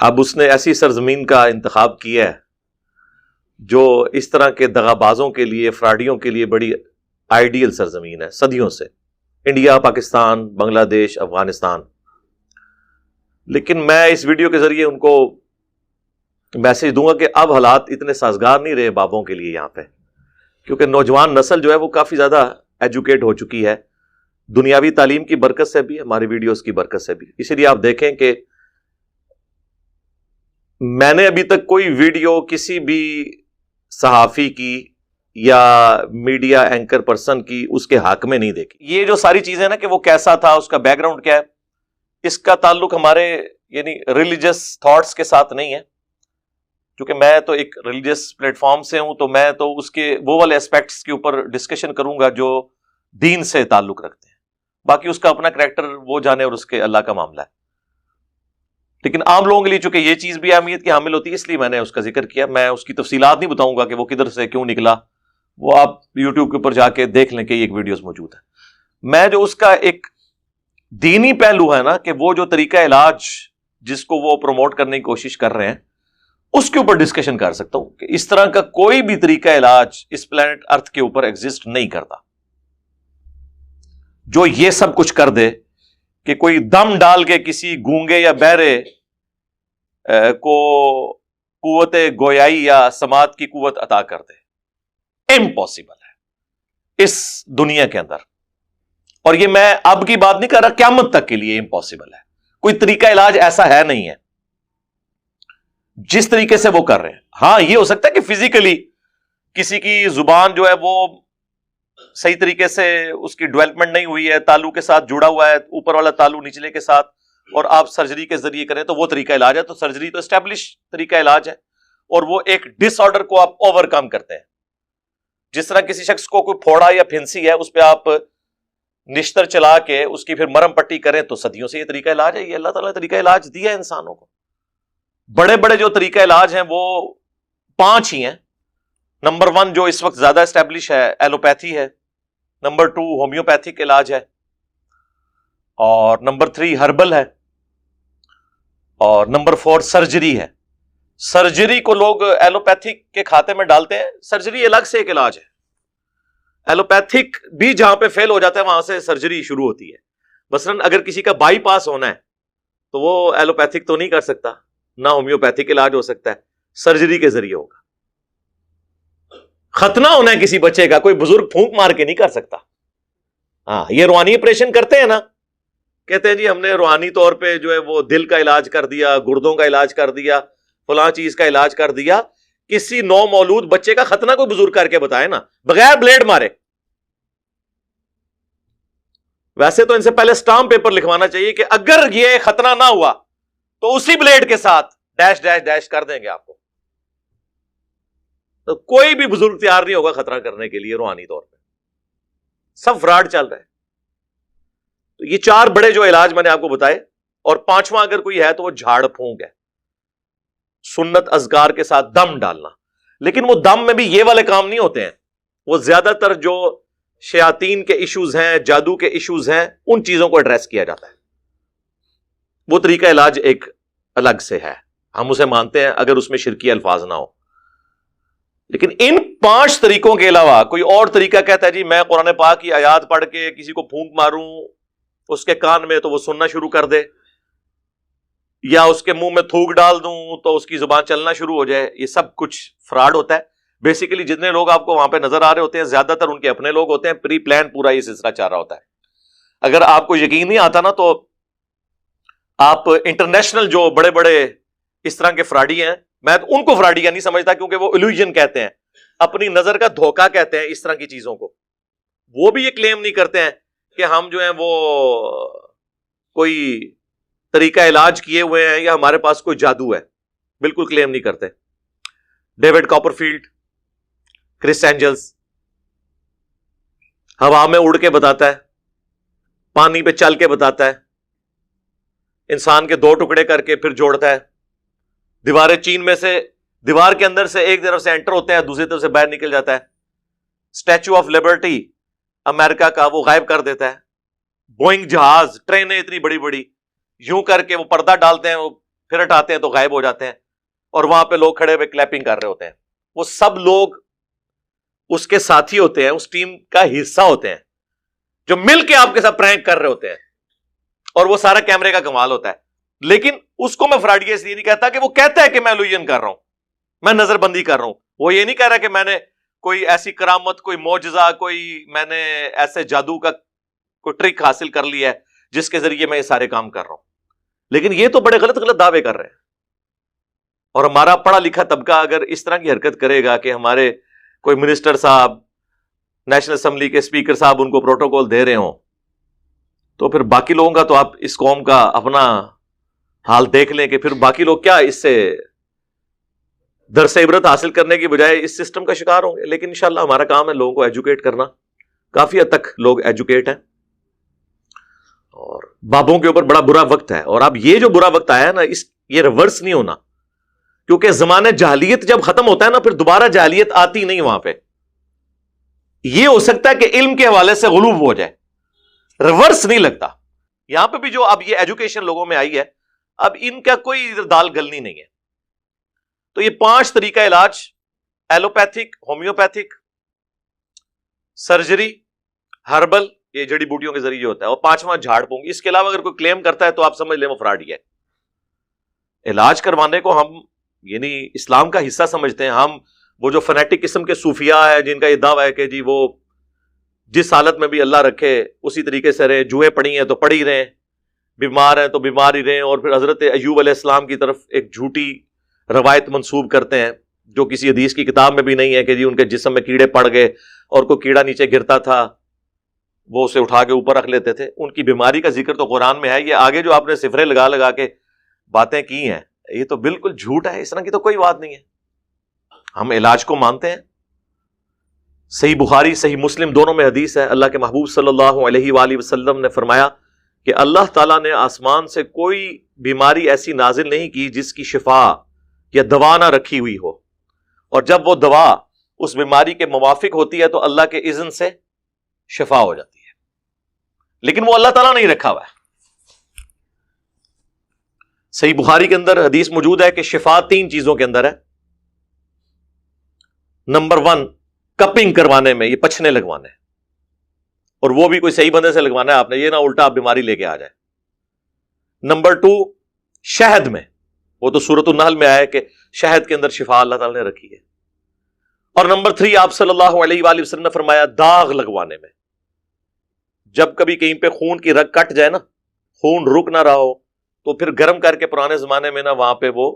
اب اس نے ایسی سرزمین کا انتخاب کیا ہے جو اس طرح کے دغابازوں کے لیے، فراڈیوں کے لیے بڑی آئیڈیل سرزمین ہے صدیوں سے، انڈیا، پاکستان، بنگلہ دیش، افغانستان. لیکن میں اس ویڈیو کے ذریعے ان کو میسج دوں گا کہ اب حالات اتنے سازگار نہیں رہے بابوں کے لیے یہاں پہ، کیونکہ نوجوان نسل جو ہے وہ کافی زیادہ ایجوکیٹ ہو چکی ہے، دنیاوی تعلیم کی برکت سے بھی، ہماری ویڈیوز کی برکت سے بھی. اسی لیے آپ دیکھیں کہ میں نے ابھی تک کوئی ویڈیو کسی بھی صحافی کی یا میڈیا اینکر پرسن کی اس کے حق میں نہیں دیکھی. یہ جو ساری چیزیں نا کہ وہ کیسا تھا، اس کا بیک گراؤنڈ کیا ہے، اس کا تعلق ہمارے یعنی ریلیجس تھاٹس کے ساتھ نہیں ہے. کیونکہ میں تو ایک ریلیجس پلیٹ فارم سے ہوں، تو میں تو اس کے وہ والے اسپیکٹس کے اوپر ڈسکشن کروں گا جو دین سے تعلق رکھتے ہیں. باقی اس کا اپنا کریکٹر وہ جانے اور اس کے اللہ کا معاملہ ہے. لیکن عام لوگوں کے لیے چونکہ یہ چیز بھی اہمیت کی حامل ہوتی ہے، اس لیے میں نے اس کا ذکر کیا. میں اس کی تفصیلات نہیں بتاؤں گا کہ وہ کدھر سے کیوں نکلا، وہ آپ یوٹیوب کے اوپر جا کے دیکھ لیں کہ ایک ویڈیوز موجود ہے. میں جو اس کا ایک دینی پہلو ہے نا کہ وہ جو طریقہ علاج جس کو وہ پروموٹ کرنے کی کوشش کر رہے ہیں، اس کے اوپر ڈسکشن کر سکتا ہوں کہ اس طرح کا کوئی بھی طریقہ علاج اس پلانٹ ارتھ کے اوپر ایگزسٹ نہیں کرتا جو یہ سب کچھ کر دے کہ کوئی دم ڈال کے کسی گونگے یا بہرے کو قوت گویائی یا سماعت کی قوت عطا کر دے. امپاسبل ہے اس دنیا کے اندر. اور یہ میں اب کی بات نہیں کر رہا، قیامت تک کے لیے امپاسبل ہے. کوئی طریقہ علاج ایسا ہے نہیں ہے جس طریقے سے وہ کر رہے ہیں. ہاں یہ ہو سکتا ہے کہ فزیکلی کسی کی زبان جو ہے وہ صحیح طریقے سے اس کی ڈیولپمنٹ نہیں ہوئی ہے، تالو کے ساتھ جڑا ہوا ہے، اوپر والا تالو نچلے کے ساتھ، اور آپ سرجری کے ذریعے کریں تو وہ طریقہ علاج ہے. تو سرجری تو اسٹیبلش طریقہ علاج ہے، اور وہ ایک ڈس آرڈر کو آپ اوور کم کرتے ہیں. جس طرح کسی شخص کو کوئی پھوڑا یا پھنسی ہے، اس پہ آپ نشتر چلا کے اس کی پھر مرم پٹی کریں، تو صدیوں سے یہ طریقہ علاج ہے. یہ اللہ تعالیٰ نے طریقہ علاج دیا ہے انسانوں کو. بڑے بڑے جو طریقہ علاج ہیں وہ 5 ہی ہیں. نمبر 1 جو اس وقت زیادہ اسٹیبلش ہے ایلوپیتھی ہے، نمبر 2 ہومیوپیتھک علاج ہے، اور نمبر 3 ہربل ہے، اور نمبر 4 سرجری ہے. سرجری کو لوگ ایلوپیتھک کے کھاتے میں ڈالتے ہیں، سرجری الگ سے ایک علاج ہے. ایلوپیتھک بھی جہاں پہ فیل ہو جاتا ہے وہاں سے سرجری شروع ہوتی ہے. مثلاً اگر کسی کا بائی پاس ہونا ہے تو وہ ایلوپیتھک تو نہیں کر سکتا، نہ ہومیوپیتھک علاج ہو سکتا ہے، سرجری کے ذریعے ہوگا. ختنہ ہونا ہے کسی بچے کا، کوئی بزرگ پھونک مار کے نہیں کر سکتا. ہاں یہ روحانی آپریشن کرتے ہیں نا، کہتے ہیں جی ہم نے روحانی طور پہ جو ہے وہ دل کا علاج کر دیا، گردوں کا علاج کر دیا، فلاں چیز کا علاج کر دیا. کسی نو مولود بچے کا ختنہ کوئی بزرگ کر کے بتائے نا، بغیر بلیڈ مارے. ویسے تو ان سے پہلے سٹامپ پیپر لکھوانا چاہیے کہ اگر یہ ختنہ نہ ہوا تو اسی بلیڈ کے ساتھ ڈیش ڈیش ڈیش کر دیں گے آپ کو. تو کوئی بھی بزرگ تیار نہیں ہوگا خطرہ کرنے کے لیے روحانی طور پہ. سب فراڈ چل رہا ہے. تو یہ 4 بڑے جو علاج میں نے آپ کو بتائے، اور 5واں اگر کوئی ہے تو وہ جھاڑ پھونک ہے، سنت اذکار کے ساتھ دم ڈالنا. لیکن وہ دم میں بھی یہ والے کام نہیں ہوتے ہیں. وہ زیادہ تر جو شیاطین کے ایشوز ہیں، جادو کے ایشوز ہیں، ان چیزوں کو ایڈریس کیا جاتا ہے. وہ طریقہ علاج ایک الگ سے ہے، ہم اسے مانتے ہیں اگر اس میں شرکی الفاظ نہ ہو. لیکن ان 5 طریقوں کے علاوہ کوئی اور طریقہ کہتا ہے جی میں قرآن پاک کی آیات پڑھ کے کسی کو پھونک ماروں اس کے کان میں تو وہ سننا شروع کر دے، یا اس کے منہ میں تھوک ڈال دوں تو اس کی زبان چلنا شروع ہو جائے، یہ سب کچھ فراڈ ہوتا ہے. بیسیکلی جتنے لوگ آپ کو وہاں پہ نظر آ رہے ہوتے ہیں زیادہ تر ان کے اپنے لوگ ہوتے ہیں. پری پلان پورا یہ سلسلہ چل رہا ہوتا ہے. اگر آپ کو یقین نہیں آتا نا تو آپ انٹرنیشنل جو بڑے بڑے اس طرح کے فراڈی ہیں، میں ان کو فراڈی نہیں سمجھتا کیونکہ وہ illusion کہتے ہیں، اپنی نظر کا دھوکہ کہتے ہیں اس طرح کی چیزوں کو. وہ بھی یہ کلیم نہیں کرتے ہیں کہ ہم جو ہیں وہ کوئی طریقہ علاج کیے ہوئے ہیں یا ہمارے پاس کوئی جادو ہے، بالکل کلیم نہیں کرتے. ڈیوڈ کاپرفیلڈ، کرس اینجلز ہوا میں اڑ کے بتاتا ہے، پانی پہ چل کے بتاتا ہے، انسان کے 2 ٹکڑے کر کے پھر جوڑتا ہے. دیواریں چین میں سے، دیوار کے اندر سے ایک طرف سے انٹر ہوتے ہیں، دوسری طرف سے باہر نکل جاتا ہے. اسٹیچو آف لبرٹی امریکہ کا وہ غائب کر دیتا ہے. بوئنگ جہاز، ٹرینیں اتنی بڑی بڑی یوں کر کے وہ پردہ ڈالتے ہیں، وہ پھر ہٹاتے ہیں تو غائب ہو جاتے ہیں، اور وہاں پہ لوگ کھڑے ہوئے کلیپنگ کر رہے ہوتے ہیں. وہ سب لوگ اس کے ساتھی ہوتے ہیں، اس ٹیم کا حصہ ہوتے ہیں جو مل کے آپ کے ساتھ پرینک کر رہے ہوتے ہیں، اور وہ سارا کیمرے کا کمال ہوتا ہے. لیکن اس کو میں فراڈی اس لیے نہیں کہتا کہ وہ کہتا ہے کہ میں الوژن کر رہا ہوں، میں نظر بندی کر رہا ہوں. وہ یہ نہیں کہہ رہا کہ میں نے کوئی ایسی کرامت، کوئی معجزہ، کوئی میں نے ایسے جادو کا کوئی ٹرک حاصل کر لیا ہے جس کے ذریعے میں یہ سارے کام کر رہا ہوں. لیکن یہ تو بڑے غلط غلط دعوے کر رہے ہیں. اور ہمارا پڑھا لکھا طبقہ اگر اس طرح کی حرکت کرے گا کہ ہمارے کوئی منسٹر صاحب، نیشنل اسمبلی کے اسپیکر صاحب ان کو پروٹوکول دے رہے ہوں، تو پھر باقی لوگوں کا تو آپ اس قوم کا اپنا حال دیکھ لیں کہ پھر باقی لوگ کیا اس سے درس عبرت حاصل کرنے کی بجائے اس سسٹم کا شکار ہوں گے. لیکن انشاءاللہ ہمارا کام ہے لوگوں کو ایجوکیٹ کرنا. کافی حد تک لوگ ایجوکیٹ ہیں، اور بابوں کے اوپر بڑا برا وقت ہے. اور اب یہ جو برا وقت آیا ہے نا، یہ ریورس نہیں ہونا، کیونکہ زمانہ جاہلیت جب ختم ہوتا ہے نا، پھر دوبارہ جاہلیت آتی نہیں وہاں پہ. یہ ہو سکتا ہے کہ علم کے حوالے سے غلوب ہو جائے، ریورس نہیں لگتا. یہاں پہ بھی جو اب یہ ایجوکیشن لوگوں میں آئی ہے، اب ان کا کوئی دال گلنی نہیں ہے. تو یہ 5 طریقہ علاج، ایلوپیتھک، ہومیوپیتھک، سرجری، ہربل، یہ جڑی بوٹیوں کے ذریعے ہوتا ہے، اور 5واں جھاڑ پھونک. اس کے علاوہ اگر کوئی کلیم کرتا ہے تو آپ سمجھ لیں وہ فراڈ ہے. علاج کروانے کو ہم یعنی اسلام کا حصہ سمجھتے ہیں. ہم وہ جو فنیٹک قسم کے صوفیاء ہے جن کا یہ دعویٰ ہے کہ جی وہ جس حالت میں بھی اللہ رکھے اسی طریقے سے رہیں، جوئیں پڑی ہیں تو پڑی رہیں، بیمار ہیں تو بیمار ہی رہیں، اور پھر حضرت ایوب علیہ السلام کی طرف ایک جھوٹی روایت منسوب کرتے ہیں جو کسی حدیث کی کتاب میں بھی نہیں ہے کہ جی ان کے جسم میں کیڑے پڑ گئے اور کوئی کیڑا نیچے گرتا تھا وہ اسے اٹھا کے اوپر رکھ لیتے تھے. ان کی بیماری کا ذکر تو قرآن میں ہے. یہ آگے جو آپ نے صفرے لگا لگا کے باتیں کی ہیں یہ تو بالکل جھوٹ ہے، اس طرح کی تو کوئی بات نہیں ہے. ہم علاج کو مانتے ہیں. صحیح بخاری صحیح مسلم دونوں میں حدیث ہے، اللہ کے محبوب صلی اللہ علیہ وآلہ وسلم نے فرمایا کہ اللہ تعالیٰ نے آسمان سے کوئی بیماری ایسی نازل نہیں کی جس کی شفا یا دوا نہ رکھی ہوئی ہو، اور جب وہ دوا اس بیماری کے موافق ہوتی ہے تو اللہ کے اذن سے شفا ہو جاتی ہے. لیکن وہ اللہ تعالیٰ نہیں رکھا ہوا ہے. صحیح بخاری کے اندر حدیث موجود ہے کہ شفا 3 چیزوں کے اندر ہے. نمبر 1 کپنگ کروانے میں، یہ پچھنے لگوانے، اور وہ بھی کوئی صحیح بندے سے لگوانا ہے آپ نے، یہ نہ الٹا آپ بیماری لے کے آ جائے. نمبر 2 شہد میں، وہ تو سورۃ النحل میں آیا ہے کہ شہد کے اندر شفا اللہ تعالی نے رکھی ہے. اور نمبر 3 آپ صلی اللہ علیہ وآلہ وسلم نے فرمایا داغ لگوانے میں. جب کبھی کہیں پہ خون کی رگ کٹ جائے نا، خون رک نہ رہا ہو، تو پھر گرم کر کے پرانے زمانے میں نا وہاں پہ وہ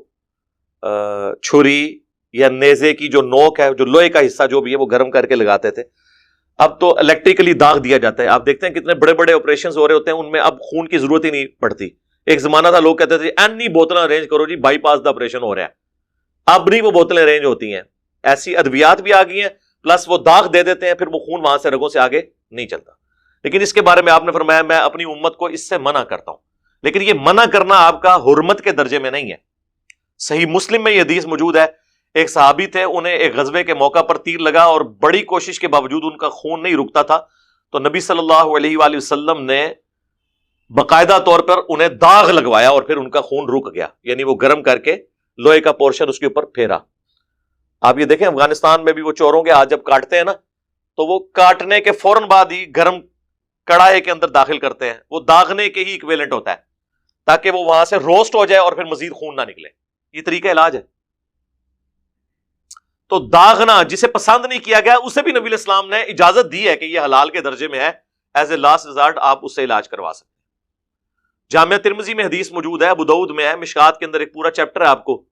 چھری یا نیزے کی جو نوک ہے، جو لوہے کا حصہ جو بھی ہے، وہ گرم کر کے لگاتے تھے. اب تو الیکٹریکلی داغ دیا جاتا ہے. آپ دیکھتے ہیں کتنے بڑے بڑے آپریشن ہو رہے ہوتے ہیں، ان میں اب خون کی ضرورت ہی نہیں پڑتی. ایک زمانہ تھا لوگ کہتے تھے اینی بوتلیں ارینج کرو جی، بائی پاس دا آپریشن ہو رہا ہے. اب نہیں وہ بوتلیں ارینج ہوتی ہیں، ایسی ادویات بھی آ گئی ہیں، پلس وہ داغ دے دیتے ہیں، پھر وہ خون وہاں سے رگوں سے آگے نہیں چلتا. لیکن اس کے بارے میں آپ نے فرمایا میں اپنی امت کو اس سے منع کرتا ہوں. لیکن یہ منع کرنا آپ کا حرمت کے درجے میں نہیں ہے. صحیح مسلم میں یہ حدیث موجود ہے، ایک صحابی تھے، انہیں ایک غزوے کے موقع پر تیر لگا اور بڑی کوشش کے باوجود ان کا خون نہیں رکتا تھا، تو نبی صلی اللہ علیہ وآلہ وسلم نے باقاعدہ طور پر انہیں داغ لگوایا اور پھر ان کا خون رک گیا. یعنی وہ گرم کر کے لوہے کا پورشن اس کے اوپر پھیرا. آپ یہ دیکھیں افغانستان میں بھی وہ چوروں کے ہاتھ جب کاٹتے ہیں نا، تو وہ کاٹنے کے فوراً بعد ہی گرم کڑاہے کے اندر داخل کرتے ہیں. وہ داغنے کے ہی ایکویلنٹ ہوتا ہے تاکہ وہ وہاں سے روسٹ ہو جائے اور پھر مزید خون نہ نکلے. یہ طریقہ علاج ہے. تو داغنا جسے پسند نہیں کیا گیا اسے بھی نبی علیہ السلام نے اجازت دی ہے کہ یہ حلال کے درجے میں ہے، ایز اے لاسٹ ریزارٹ آپ اس سے علاج کروا سکتے ہیں. جامعہ ترمذی میں حدیث موجود ہے، ابو داؤد میں ہے، مشکات کے اندر ایک پورا چیپٹر ہے، آپ کو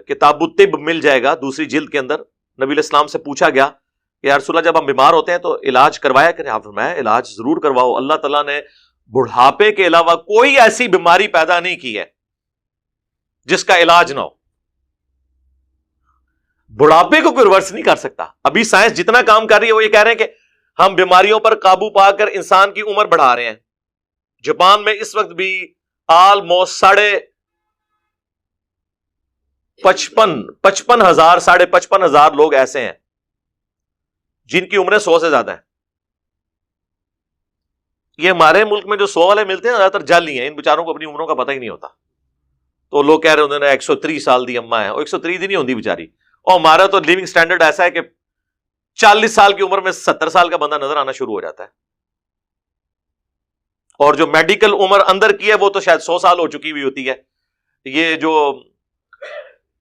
کتاب الطب مل جائے گا 2 جلد کے اندر. نبی علیہ السلام سے پوچھا گیا کہ یا رسول اللہ جب ہم بیمار ہوتے ہیں تو علاج کروایا کریں؟ آپ فرمایا علاج ضرور کرواؤ. اللہ تعالیٰ نے بڑھاپے کے علاوہ کوئی ایسی بیماری پیدا نہیں کی ہے جس کا علاج نہ ہو. بڑھاپے کو کوئی ریورس نہیں کر سکتا. ابھی سائنس جتنا کام کر رہی ہے وہ یہ کہہ رہے ہیں کہ ہم بیماریوں پر قابو پا کر انسان کی عمر بڑھا رہے ہیں. جاپان میں اس وقت بھی آلموسٹ 55,000 لوگ ایسے ہیں جن کی عمریں 100 سے زیادہ ہیں. یہ ہمارے ملک میں جو 100 والے ملتے ہیں زیادہ تر جعلی ہیں، ان بیچاروں کو اپنی عمروں کا پتہ ہی نہیں ہوتا. تو لوگ کہہ رہے ہوتے ہیں 130 سال دی اماں ہے, اور 130 دی نہیں ہوتی بیچاری. اور ہمارا تو لیونگ سٹینڈرڈ ایسا ہے کہ 40 سال کی عمر میں 70 سال کا بندہ نظر آنا شروع ہو جاتا ہے, اور جو میڈیکل عمر اندر کی ہے وہ تو شاید 100 سال ہو چکی ہوئی ہوتی ہے. یہ جو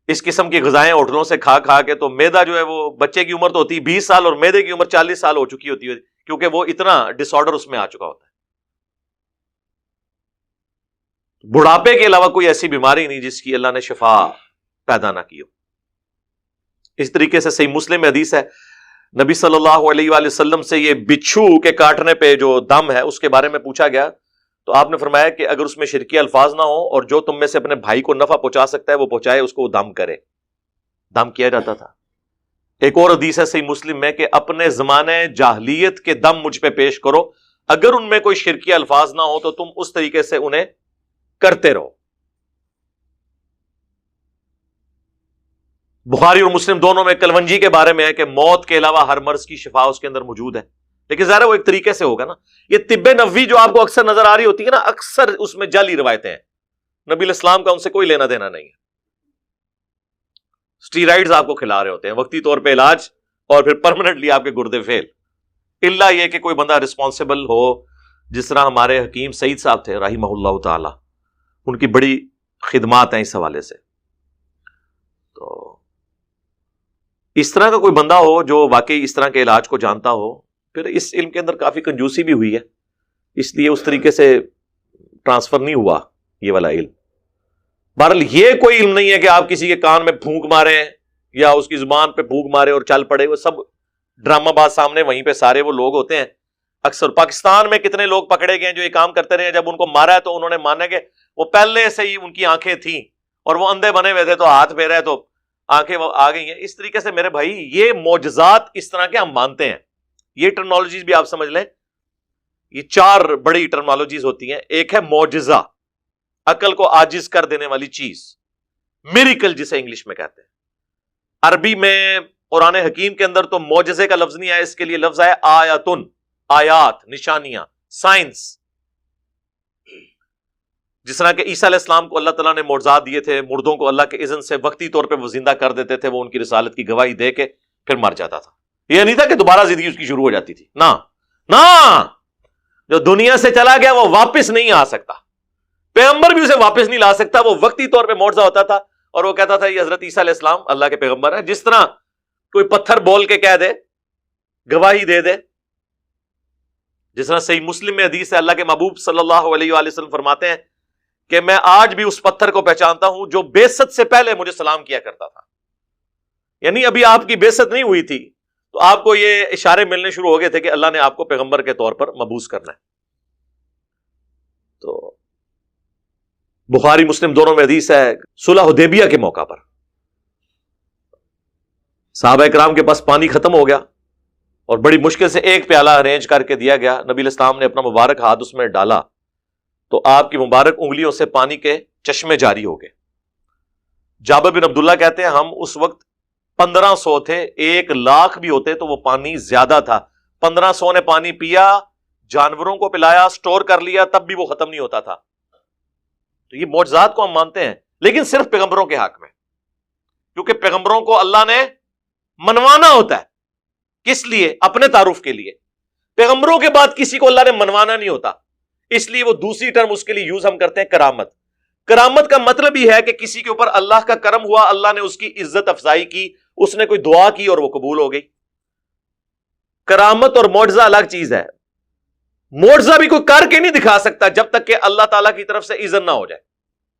اس قسم کی غذائیں ہوٹلوں سے کھا کھا کے, تو میدا جو ہے وہ بچے کی عمر تو ہوتی ہے 20 سال اور میدے کی عمر 40 سال ہو چکی ہوتی ہے, کیونکہ وہ اتنا ڈس آرڈر اس میں آ چکا ہوتا ہے. بڑھاپے کے علاوہ کوئی ایسی بیماری نہیں جس کی اللہ نے شفا پیدا نہ کی ہو. اس طریقے سے صحیح مسلم میں حدیث ہے, نبی صلی اللہ علیہ وآلہ وسلم سے یہ بچھو کے کاٹنے پہ جو دم ہے اس کے بارے میں پوچھا گیا, تو آپ نے فرمایا کہ اگر اس میں شرکی الفاظ نہ ہو اور جو تم میں سے اپنے بھائی کو نفع پہنچا سکتا ہے وہ پہنچائے, اس کو وہ دم کرے. دم کیا جاتا تھا. ایک اور حدیث ہے صحیح مسلم میں کہ اپنے زمانے جاہلیت کے دم مجھ پہ پیش کرو, اگر ان میں کوئی شرکی الفاظ نہ ہو تو تم اس طریقے سے انہیں کرتے رہو. بخاری اور مسلم دونوں میں کلونجی کے بارے میں ہے کہ موت کے علاوہ ہر مرض کی شفا اس کے اندر موجود ہے, لیکن ظاہر ہے وہ ایک طریقے سے ہوگا نا. یہ طب نبوی جو آپ کو اکثر نظر آ رہی ہوتی ہے نا, اکثر اس میں جعلی روایتیں ہیں. نبی الاسلام کا ان سے کوئی لینا دینا نہیں ہے. اسٹیرائڈز آپ کو کھلا رہے ہوتے ہیں, وقتی طور پہ علاج, اور پھر پرماننٹلی آپ کے گردے فیل. الا یہ کہ کوئی بندہ رسپانسبل ہو, جس طرح ہمارے حکیم سعید صاحب تھے رحمہ اللہ تعالی, ان کی بڑی خدمات ہیں اس حوالے سے. تو اس طرح کا کوئی بندہ ہو جو واقعی اس طرح کے علاج کو جانتا ہو. پھر اس علم کے اندر کافی کنجوسی بھی ہوئی ہے, اس لیے اس طریقے سے ٹرانسفر نہیں ہوا یہ والا علم. بہرحال یہ کوئی علم نہیں ہے کہ آپ کسی کے کان میں پھونک مارے یا اس کی زبان پہ پھونک مارے اور چل پڑے. وہ سب ڈرامہ باز سامنے وہیں پہ سارے وہ لوگ ہوتے ہیں. اکثر پاکستان میں کتنے لوگ پکڑے گئے جو یہ کام کرتے رہے, جب ان کو مارا ہے تو انہوں نے مانا کہ وہ پہلے سے ہی ان کی آنکھیں تھیں اور وہ اندھے بنے ہوئے تھے, تو ہاتھ پھیرا ہے تو آنکھیں آ گئی ہیں. اس طریقے سے میرے بھائی یہ معجزات اس طرح کے ہم مانتے ہیں. یہ ٹرمنالوجیز بھی آپ سمجھ لیں, یہ 4 بڑی ٹرمنالوجیز ہوتی ہیں. ایک ہے معجزہ, عقل کو عاجز کر دینے والی چیز, میریکل جسے انگلش میں کہتے ہیں. عربی میں قرآن حکیم کے اندر تو معجزے کا لفظ نہیں آیا, اس کے لیے لفظ ہے آیاتن, آیات, نشانیاں, سائنس. جس طرح کہ عیسیٰ علیہ السلام کو اللہ تعالیٰ نے معجزات دیے تھے, مردوں کو اللہ کے اذن سے وقتی طور پہ وہ زندہ کر دیتے تھے, وہ ان کی رسالت کی گواہی دے کے پھر مر جاتا تھا. یہ نہیں تھا کہ دوبارہ زندگی اس کی شروع ہو جاتی تھی, نہ جو دنیا سے چلا گیا وہ واپس نہیں آ سکتا. پیغمبر بھی اسے واپس نہیں لا سکتا, وہ وقتی طور پہ معجزہ ہوتا تھا اور وہ کہتا تھا یہ حضرت عیسیٰ علیہ السلام اللہ کے پیغمبر ہیں. جس طرح کوئی پتھر بول کے کہہ دے, گواہی دے دے. جس طرح صحیح مسلم میں حدیث ہے, اللہ کے محبوب صلی اللہ علیہ وآلہ وسلم فرماتے ہیں کہ میں آج بھی اس پتھر کو پہچانتا ہوں جو بعثت سے پہلے مجھے سلام کیا کرتا تھا. یعنی ابھی آپ کی بعثت نہیں ہوئی تھی تو آپ کو یہ اشارے ملنے شروع ہو گئے تھے کہ اللہ نے آپ کو پیغمبر کے طور پر مبعوث کرنا ہے. تو بخاری مسلم دونوں میں حدیث ہے, صلح حدیبیہ کے موقع پر صحابہ کرام کے پاس پانی ختم ہو گیا اور بڑی مشکل سے ایک پیالہ ارینج کر کے دیا گیا. نبی علیہ السلام نے اپنا مبارک ہاتھ اس میں ڈالا تو آپ کی مبارک انگلیوں سے پانی کے چشمے جاری ہو گئے. جابر بن عبداللہ کہتے ہیں ہم اس وقت 1500 تھے, 1,00,000 بھی ہوتے تو وہ پانی زیادہ تھا. 1500 نے پانی پیا, جانوروں کو پلایا, سٹور کر لیا, تب بھی وہ ختم نہیں ہوتا تھا. تو یہ معجزات کو ہم مانتے ہیں, لیکن صرف پیغمبروں کے حق میں, کیونکہ پیغمبروں کو اللہ نے منوانا ہوتا ہے. کس لیے؟ اپنے تعارف کے لیے. پیغمبروں کے بعد کسی کو اللہ نے منوانا نہیں ہوتا, اس لیے وہ دوسری ٹرم اس کے لیے یوز ہم کرتے ہیں, کرامت. کرامت کا مطلب ہی ہے کہ کسی کے اوپر اللہ کا کرم ہوا, اللہ نے اس کی عزت افزائی کی, اس نے کوئی دعا کی اور وہ قبول ہو گئی. کرامت اور معجزہ الگ چیز ہے. معجزہ بھی کوئی کر کے نہیں دکھا سکتا جب تک کہ اللہ تعالیٰ کی طرف سے اذن نہ ہو جائے.